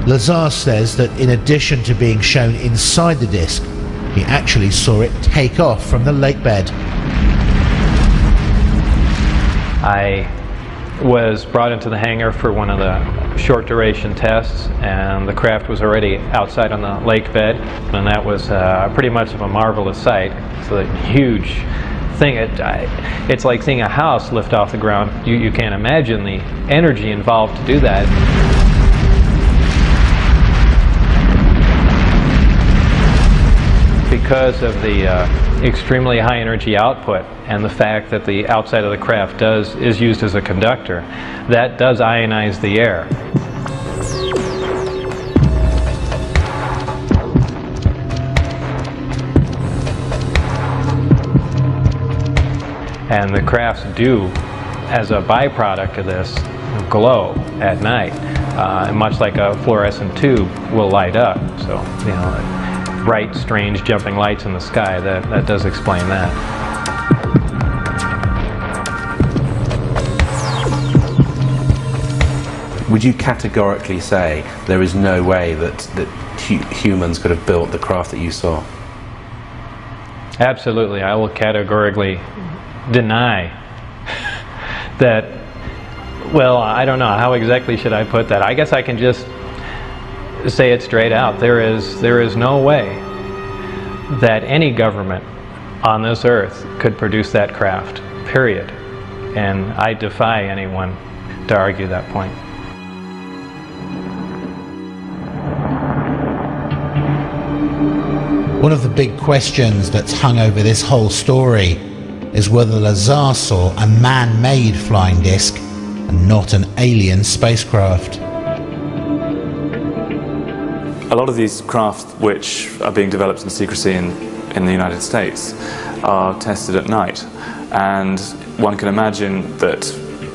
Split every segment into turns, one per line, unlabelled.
Lazar says that in addition to being shown inside the disc, he actually saw it take off from the lake bed.
I was brought into the hangar for one of the short duration tests, and the craft was already outside on the lake bed, and that was pretty much of a marvelous sight. It's a huge thing. It's like seeing a house lift off the ground. You can't imagine the energy involved to do that. Because of the extremely high energy output and the fact that the outside of the craft is used as a conductor, that does ionize the air. And the crafts do, as a byproduct of this, glow at night, much like a fluorescent tube will light up. So, you know, bright, strange, jumping lights in the sky, that does explain that.
Would you categorically say there is no way that humans could have built the craft that you saw?
Absolutely. I will categorically deny that Well, I don't know. How exactly should I put that? I guess I can just say it straight out. There is no way that any government on this earth could produce that craft, period. And I defy anyone to argue that point.
One of the big questions that's hung over this whole story is whether Lazar saw a man-made flying disc and not an alien spacecraft.
A lot of these craft which are being developed in secrecy in the United States are tested at night, and one can imagine that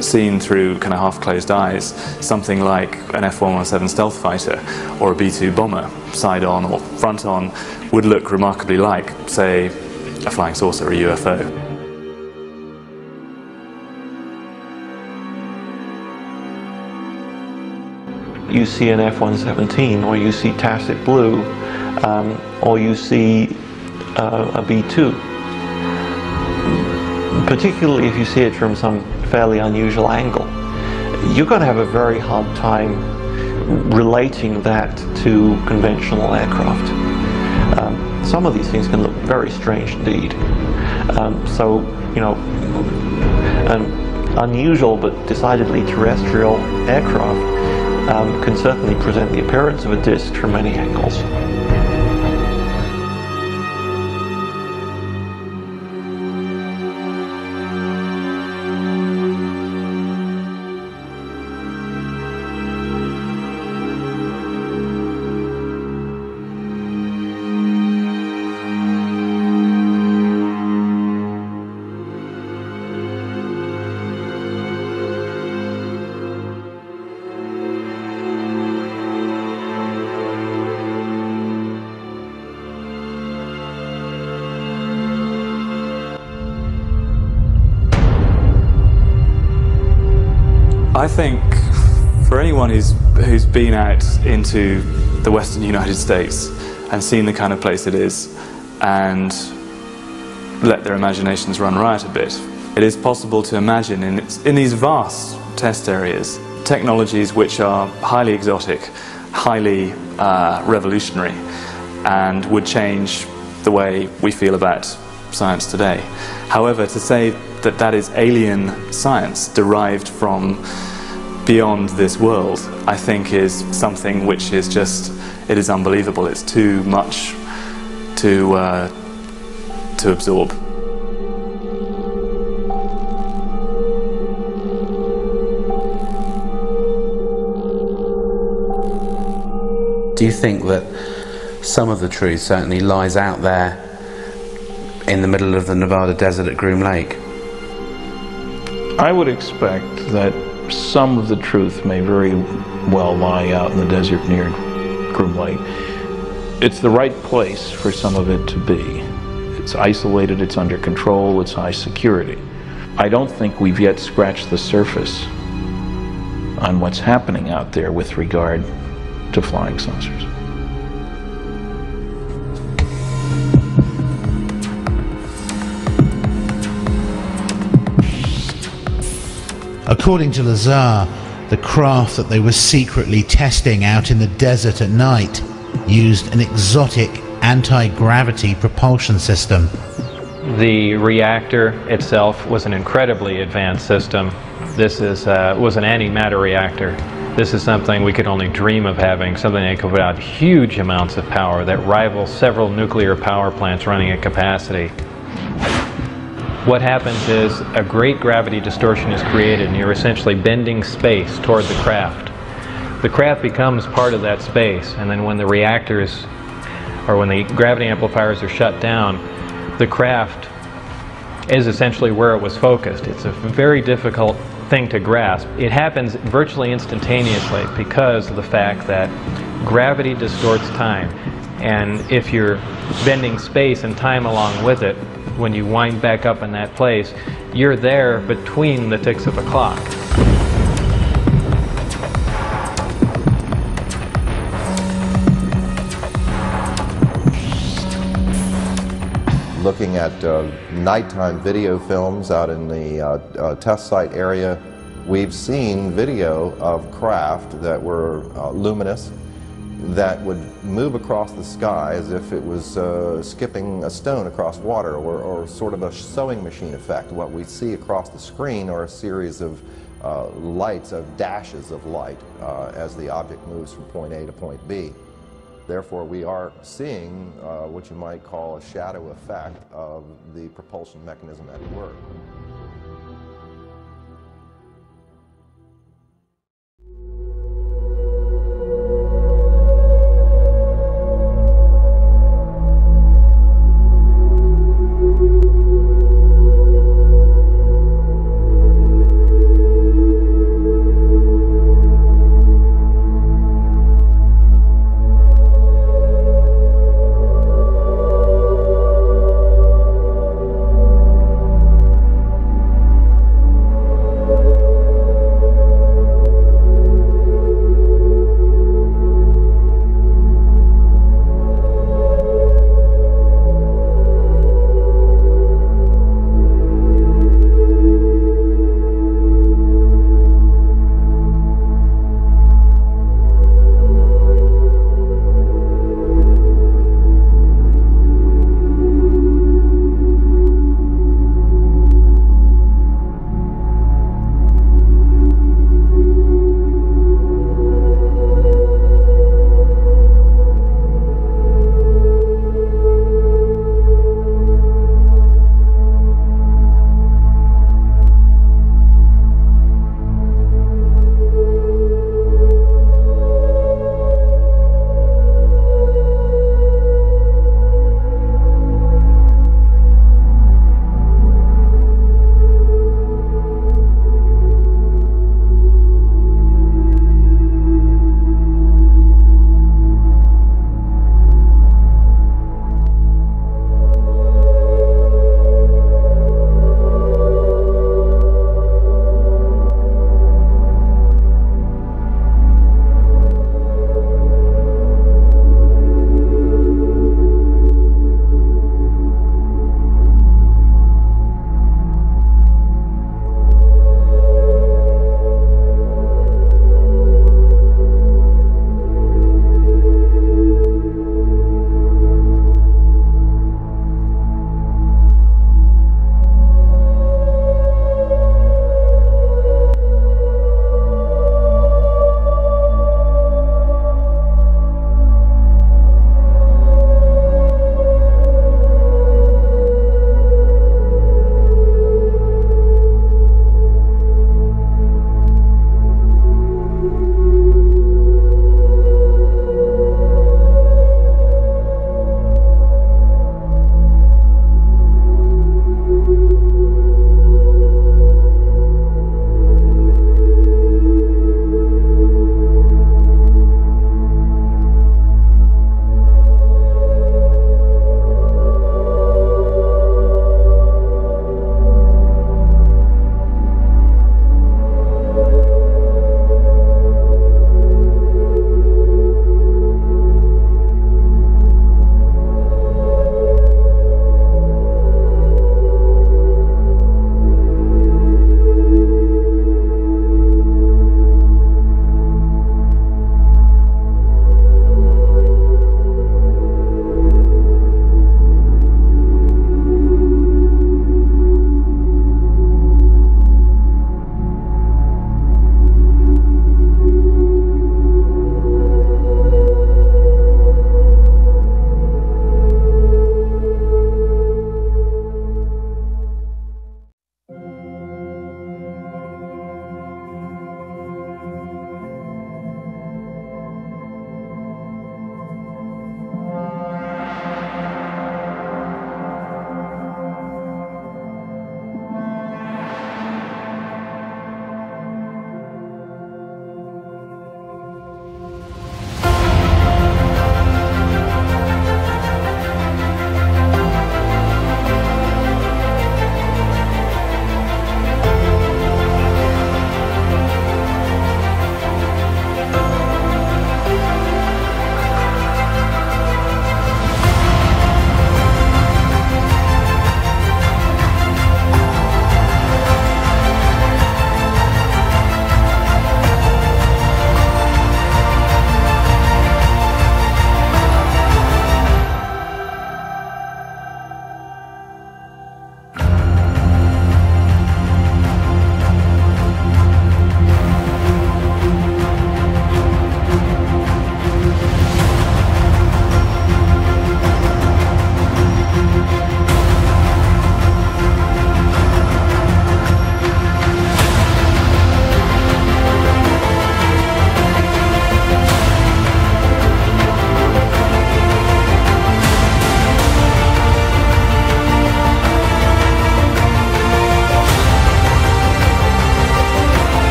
seen through kind of half-closed eyes, something like an F-117 stealth fighter or a B-2 bomber, side-on or front-on, would look remarkably like, say, a flying saucer or a UFO.
You see an F-117, or you see Tacit Blue, or you see a B-2. Particularly if you see it from some fairly unusual angle, you're going to have a very hard time relating that to conventional aircraft. Some of these things can look very strange indeed. So, you know, an unusual but decidedly terrestrial aircraft can certainly present the appearance of a disc from many angles.
I think for anyone who's been out into the western United States and seen the kind of place it is and let their imaginations run riot a bit, it is possible to imagine in these vast test areas technologies which are highly exotic, highly revolutionary, and would change the way we feel about science today. However, to say that that is alien science derived from beyond this world, I think is something which is just, it is unbelievable. It's too much to absorb.
Do you think that some of the truth certainly lies out there in the middle of the Nevada desert at Groom Lake?
I would expect that some of the truth may very well lie out in the desert near Groom Lake. It's the right place for some of it to be. It's isolated, it's under control, it's high security. I don't think we've yet scratched the surface on what's happening out there with regard to flying saucers.
According to Lazar, the craft that they were secretly testing out in the desert at night used an exotic anti-gravity propulsion system.
The reactor itself was an incredibly advanced system. This was an antimatter reactor. This is something we could only dream of having, something that could put out huge amounts of power that rivals several nuclear power plants running at capacity. What happens is a great gravity distortion is created and you're essentially bending space toward the craft. The craft becomes part of that space, and then when the reactors or when the gravity amplifiers are shut down, the craft is essentially where it was focused. It's a very difficult thing to grasp. It happens virtually instantaneously because of the fact that gravity distorts time, and if you're bending space and time along with it, when you wind back up in that place, you're there between the ticks of a clock.
Looking at nighttime video films out in the test site area, We've seen video of craft that were luminous, that would move across the sky as if it was skipping a stone across water, or sort of a sewing machine effect. What we see across the screen are a series of lights, of dashes of light, as the object moves from point A to point B. Therefore, we are seeing what you might call a shadow effect of the propulsion mechanism at work.